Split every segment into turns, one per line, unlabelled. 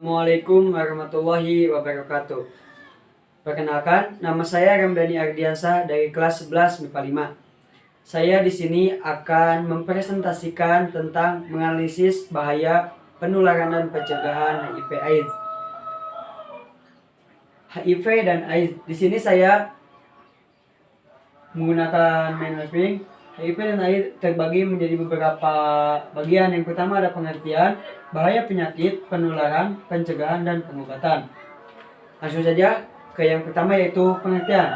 Assalamualaikum warahmatullahi wabarakatuh. Perkenalkan, nama saya Ramdhani Ardiansah dari kelas 11 MIPA 5. Saya di sini akan mempresentasikan tentang menganalisis bahaya penularan dan pencegahan HIV/AIDS. HIV dan AIDS. Di sini saya menggunakan mind mapping. HIV dan AIDS terbagi menjadi beberapa bagian. Yang pertama ada pengertian, bahaya penyakit, penularan, pencegahan, dan pengobatan. Langsung saja ke yang pertama, yaitu pengertian.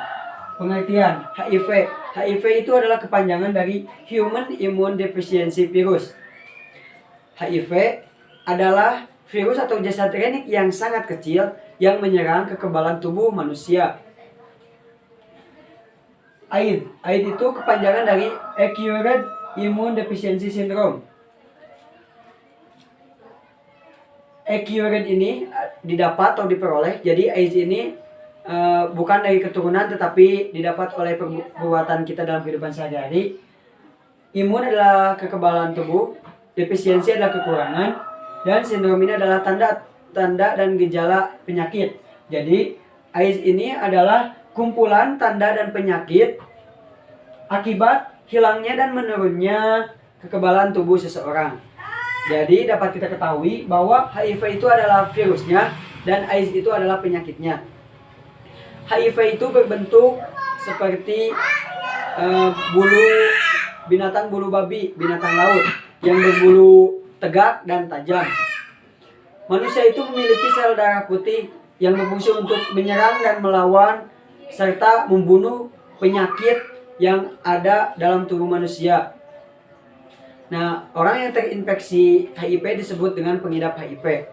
Pengertian HIV. HIV itu adalah kepanjangan dari Human Immune Deficiency Virus. HIV adalah virus atau zat renik yang sangat kecil yang menyerang kekebalan tubuh manusia. AIDS itu kepanjangan dari Acquired Immune Deficiency Syndrome. Acquired ini didapat atau diperoleh, jadi AIDS ini bukan dari keturunan tetapi didapat oleh perbuatan kita dalam kehidupan sehari-hari. Imun adalah kekebalan tubuh, defisiensi adalah kekurangan, dan sindrom ini adalah tanda dan gejala penyakit. Jadi AIDS ini adalah kumpulan tanda dan penyakit akibat hilangnya dan menurunnya kekebalan tubuh seseorang. Jadi dapat kita ketahui bahwa HIV itu adalah virusnya dan AIDS itu adalah penyakitnya. HIV itu berbentuk seperti binatang bulu babi, binatang laut yang berbulu tegak dan tajam. Manusia itu memiliki sel darah putih yang berfungsi untuk menyerang dan melawan serta membunuh penyakit yang ada dalam tubuh manusia. Nah, orang yang terinfeksi HIV disebut dengan pengidap HIV.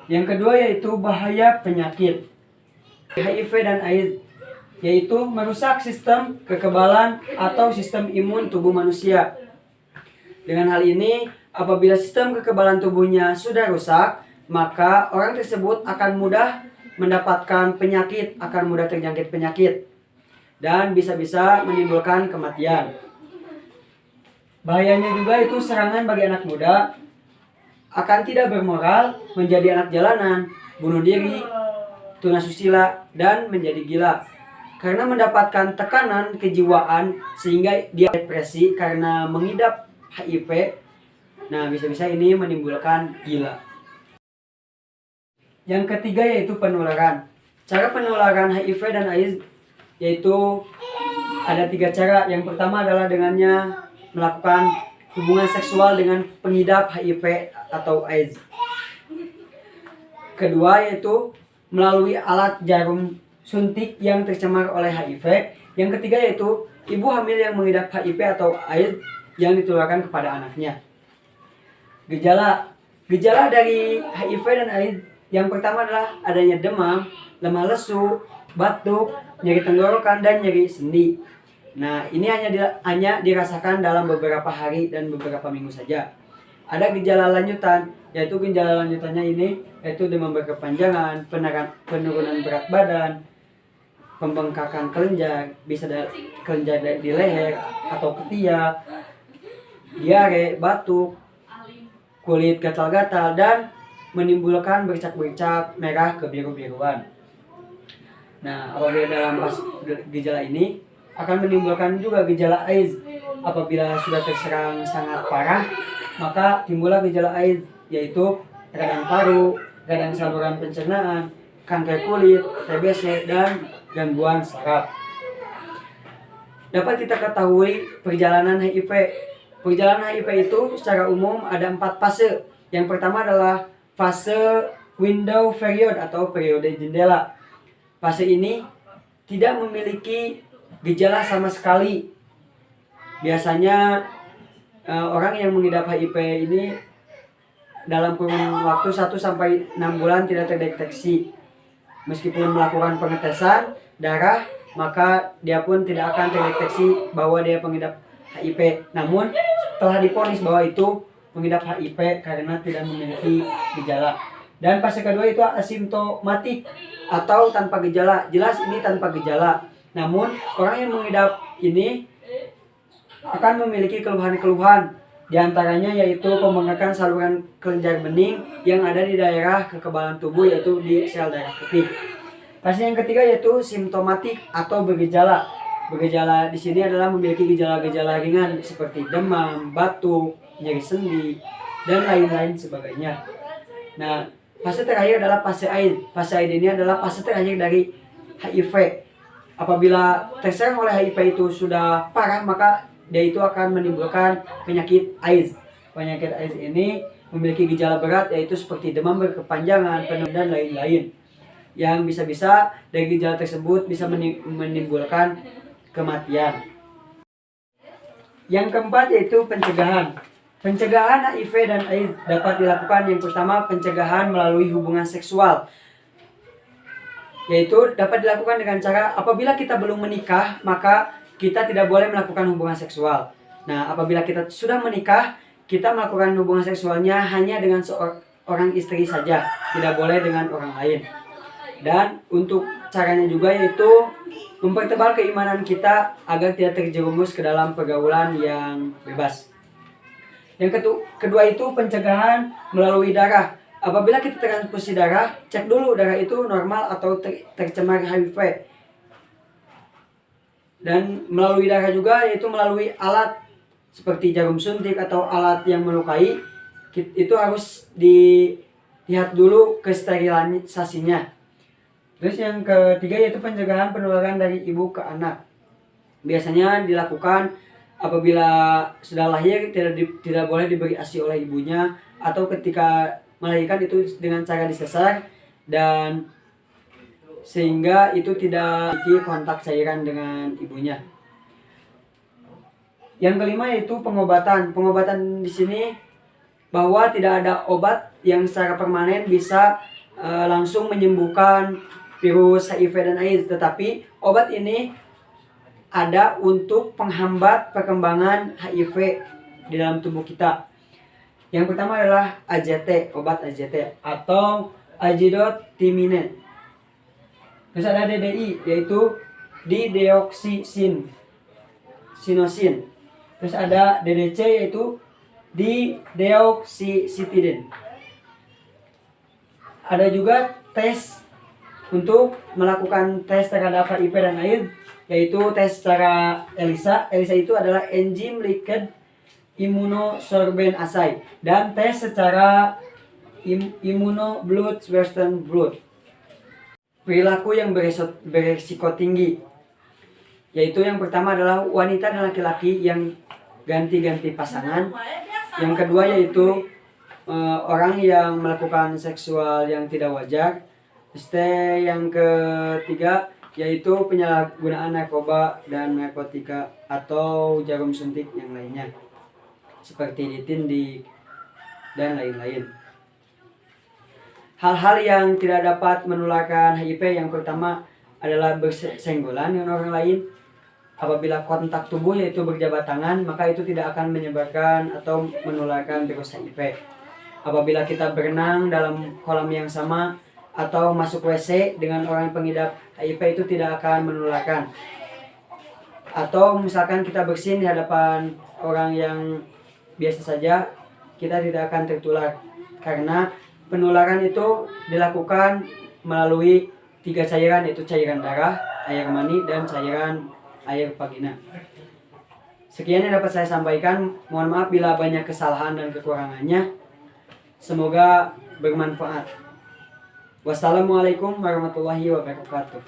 Yang kedua yaitu bahaya penyakit. HIV dan AIDS yaitu merusak sistem kekebalan atau sistem imun tubuh manusia. Dengan hal ini, apabila sistem kekebalan tubuhnya sudah rusak, maka orang tersebut akan mudah mendapatkan penyakit, akan mudah terjangkit penyakit, dan bisa-bisa menimbulkan kematian. Bahayanya juga itu serangan bagi anak muda, akan tidak bermoral, menjadi anak jalanan, bunuh diri, tunasusila, dan menjadi gila. Karena mendapatkan tekanan kejiwaan sehingga dia depresi karena mengidap HIV. Nah, bisa-bisa ini menimbulkan gila. Yang ketiga yaitu penularan. Cara penularan HIV dan AIDS yaitu ada 3 cara. Yang pertama adalah dengannya melakukan hubungan seksual dengan pengidap HIV atau AIDS. Kedua yaitu melalui alat jarum suntik yang tercemar oleh HIV. Yang ketiga yaitu ibu hamil yang mengidap HIV atau AIDS yang ditularkan kepada anaknya. Gejala dari HIV dan AIDS yang pertama adalah adanya demam, lemah lesu, batuk, nyeri tenggorokan, dan nyeri sendi. Nah, ini hanya dirasakan dalam beberapa hari dan beberapa minggu saja. Ada gejala lanjutan, yaitu gejala lanjutannya ini yaitu demam berkepanjangan, penurunan berat badan, pembengkakan kelenjar, bisa kelenjar di leher atau ketiak, diare, batuk, kulit gatal-gatal, dan menimbulkan bercak-bercak merah kebiru-biruan. Nah, apabila dalam gejala ini akan menimbulkan juga gejala AIDS. Apabila sudah terserang sangat parah, maka timbullah gejala AIDS, yaitu radang paru, radang saluran pencernaan, kanker kulit, TBC, dan gangguan saraf. Dapat kita ketahui perjalanan HIV. Perjalanan HIV itu secara umum ada 4 fase. Yang pertama adalah fase window period atau periode jendela. Fase ini tidak memiliki gejala sama sekali. Biasanya orang yang mengidap HIV ini dalam kurun waktu 1-6 bulan tidak terdeteksi. Meskipun melakukan pengetesan darah, maka dia pun tidak akan terdeteksi bahwa dia pengidap HIV. Namun telah divonis bahwa itu pengidap HIV karena tidak memiliki gejala. Dan fase kedua itu asimptomatik atau tanpa gejala. Jelas ini tanpa gejala. Namun orang yang mengidap ini akan memiliki keluhan-keluhan Di antaranya yaitu pembengkakan saluran kelenjar bening yang ada di daerah kekebalan tubuh, yaitu di sel darah putih. Fase yang ketiga yaitu simptomatik atau bergejala. Bergejala di sini adalah memiliki gejala-gejala ringan seperti demam, batuk, nyeri sendi, dan lain-lain sebagainya. Nah, fase terakhir adalah fase AIDS. Fase AIDS ini adalah fase terakhir dari HIV. Apabila terserang oleh HIV itu sudah parah, maka dia itu akan menimbulkan penyakit AIDS. Penyakit AIDS ini memiliki gejala berat yaitu seperti demam berkepanjangan, penuh dan lain-lain. Yang bisa-bisa dari gejala tersebut bisa menimbulkan kematian. Yang keempat yaitu pencegahan. Pencegahan HIV dan AIDS dapat dilakukan. Yang pertama, pencegahan melalui hubungan seksual. Yaitu dapat dilakukan dengan cara apabila kita belum menikah, maka kita tidak boleh melakukan hubungan seksual. Nah, apabila kita sudah menikah, kita melakukan hubungan seksualnya hanya dengan seorang istri saja, tidak boleh dengan orang lain. Dan untuk caranya juga yaitu mempertebal keimanan kita agar tidak terjerumus ke dalam pergaulan yang bebas. Yang kedua itu pencegahan melalui darah. Apabila kita transfusi darah, cek dulu darah itu normal atau tercemar HIV. Dan melalui darah juga yaitu melalui alat seperti jarum suntik atau alat yang melukai, itu harus dilihat dulu kesterilisasinya. Terus yang ketiga yaitu pencegahan penularan dari ibu ke anak. Biasanya dilakukan apabila sudah lahir tidak boleh diberi ASI oleh ibunya, atau ketika melahirkan itu dengan cara disesar dan sehingga itu tidak memiliki kontak cairan dengan ibunya. Yang kelima yaitu pengobatan. Pengobatan di sini bahwa tidak ada obat yang secara permanen bisa langsung menyembuhkan virus HIV dan AIDS, tetapi obat ini ada untuk penghambat perkembangan HIV di dalam tubuh kita. Yang pertama adalah AZT, obat AZT atau azidotimine. Terus ada DDI yaitu dideoksisinosin. Terus ada DDC yaitu dideoksisitidin. Ada juga tes untuk melakukan tes terhadap HIV dan AIDS, yaitu tes secara ELISA. ELISA itu adalah Enzyme Linked Immunosorbent Assay, dan tes secara Immunoblood Western Blood. Perilaku yang beresiko tinggi, yaitu yang pertama adalah wanita dan laki-laki yang ganti-ganti pasangan. Yang kedua yaitu orang yang melakukan seksual yang tidak wajar. Yang ketiga yaitu penyalahgunaan narkoba dan narkotika atau jarum suntik yang lainnya seperti ditindik dan lain-lain. Hal-hal yang tidak dapat menularkan HIV yang pertama adalah bersenggolan dengan orang lain. Apabila kontak tubuh yaitu berjabat tangan, maka itu tidak akan menyebarkan atau menularkan virus HIV. Apabila kita berenang dalam kolam yang sama atau masuk WC dengan orang pengidap HIV, itu tidak akan menularkan. Atau misalkan kita bersin di hadapan orang yang biasa saja, kita tidak akan tertular, karena penularan itu dilakukan melalui 3 cairan, yaitu cairan darah, air mani, dan cairan air vagina. Sekian yang dapat saya sampaikan. Mohon maaf bila banyak kesalahan dan kekurangannya. Semoga bermanfaat. Wassalamualaikum warahmatullahi wabarakatuh.